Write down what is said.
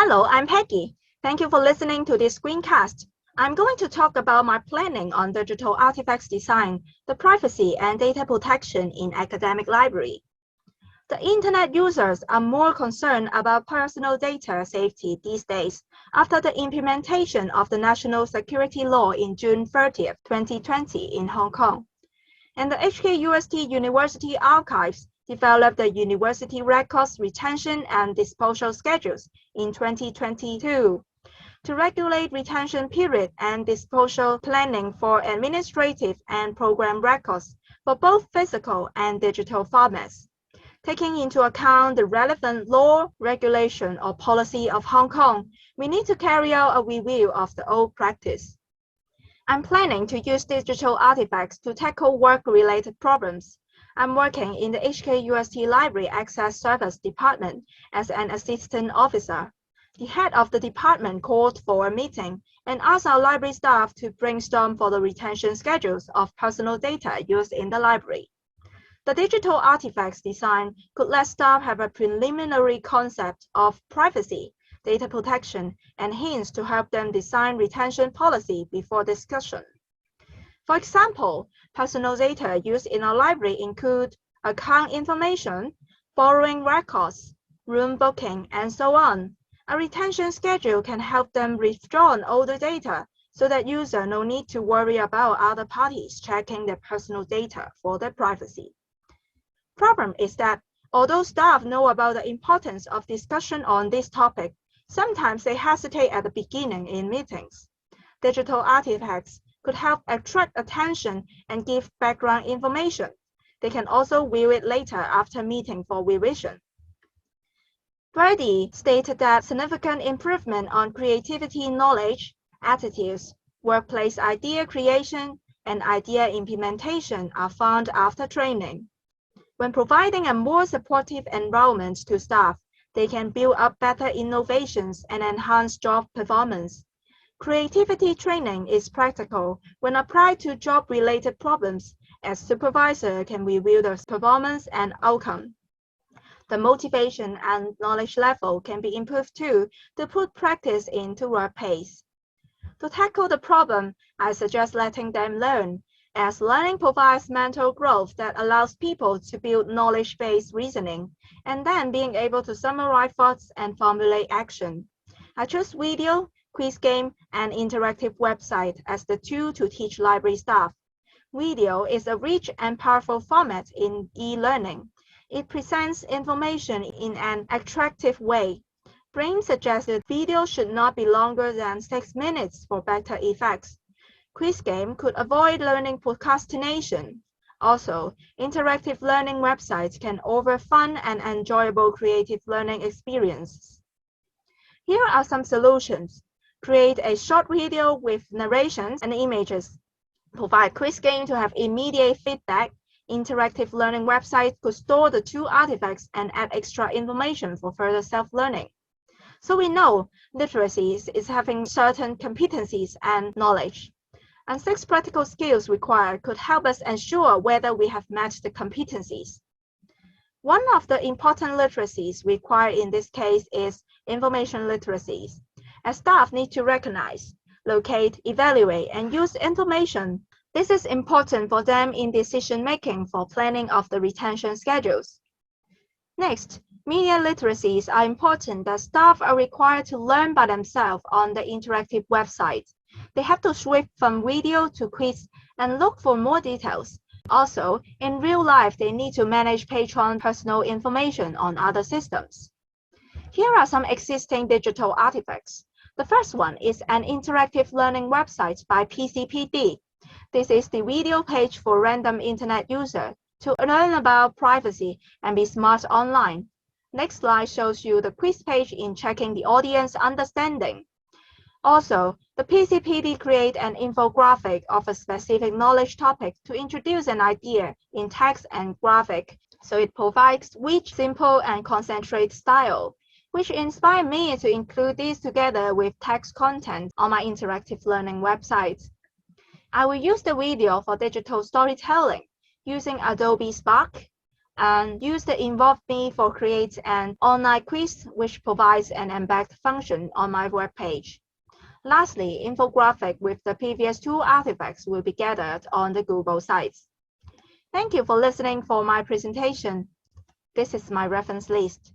Hello, I'm Peggy. Thank you for listening to this screencast. I'm going to talk about my planning on digital artifacts design, the privacy and data protection in academic library. The internet users are more concerned about personal data safety these days after the implementation of the national security law in June 30th, 2020 in Hong Kong. And the HKUST University Archives developed the University Records Retention and Disposal Schedules in 2022 to regulate retention period and disposal planning for administrative and program records for both physical and digital formats, taking into account the relevant law, regulation, or policy of Hong Kong. We need to carry out a review of the old practice. I'm planning to use digital artifacts to tackle work-related problems. I'm working in the HKUST Library Access Service Department as an assistant officer. The head of the department called for a meeting and asked our library staff to brainstorm for the retention schedules of personal data used in the library. The digital artifacts design could let staff have a preliminary concept of privacy, data protection, and hints to help them design retention policy before discussion. For example, personal data used in our library include account information, borrowing records, room booking, and so on. A retention schedule can help them withdraw all the data so that users no need to worry about other parties checking their personal data for their privacy. Problem is that although staff know about the importance of discussion on this topic, sometimes they hesitate at the beginning in meetings. Digital artifacts could help attract attention and give background information. They can also view it later after meeting for revision. Brady stated that significant improvement on creativity knowledge, attitudes, workplace idea creation, and idea implementation are found after training. When providing a more supportive environment to staff, they can build up better innovations and enhance job performance. Creativity training is practical when applied to job-related problems, as supervisor can review the performance and outcome. The motivation and knowledge level can be improved too to put practice into work pace. To tackle the problem, I suggest letting them learn, as learning provides mental growth that allows people to build knowledge-based reasoning, and then being able to summarize thoughts and formulate action. I chose video, quiz game, and interactive website as the tool to teach library staff. Video is a rich and powerful format in e-learning. It presents information in an attractive way. Brain suggested video should not be longer than 6 minutes for better effects. Quiz game could avoid learning procrastination. Also, interactive learning websites can offer fun and enjoyable creative learning experiences. Here are some solutions. Create a short video with narrations and images. Provide quiz game to have immediate feedback. Interactive learning websites could store the two artifacts and add extra information for further self-learning. So we know literacy is having certain competencies and knowledge. And 6 practical skills required could help us ensure whether we have met the competencies. One of the important literacies required in this case is information literacies, as staff need to recognize, locate, evaluate, and use information. This is important for them in decision-making for planning of the retention schedules. Next, media literacies are important that staff are required to learn by themselves on the interactive website. They have to switch from video to quiz and look for more details. Also, in real life, they need to manage patron personal information on other systems. Here are some existing digital artifacts. The first one is an interactive learning website by PCPD. This is the video page for random internet user to learn about privacy and be smart online. Next slide shows you the quiz page in checking the audience understanding. Also, the PCPD create an infographic of a specific knowledge topic to introduce an idea in text and graphic, so it provides rich, simple, and concentrated style, which inspired me to include these together with text content on my interactive learning website. I will use the video for digital storytelling using Adobe Spark, and use the Involve Me for Create an online quiz, which provides an embed function on my web page. Lastly, infographic with the previous two artifacts will be gathered on the Google sites. Thank you for listening for my presentation. This is my reference list.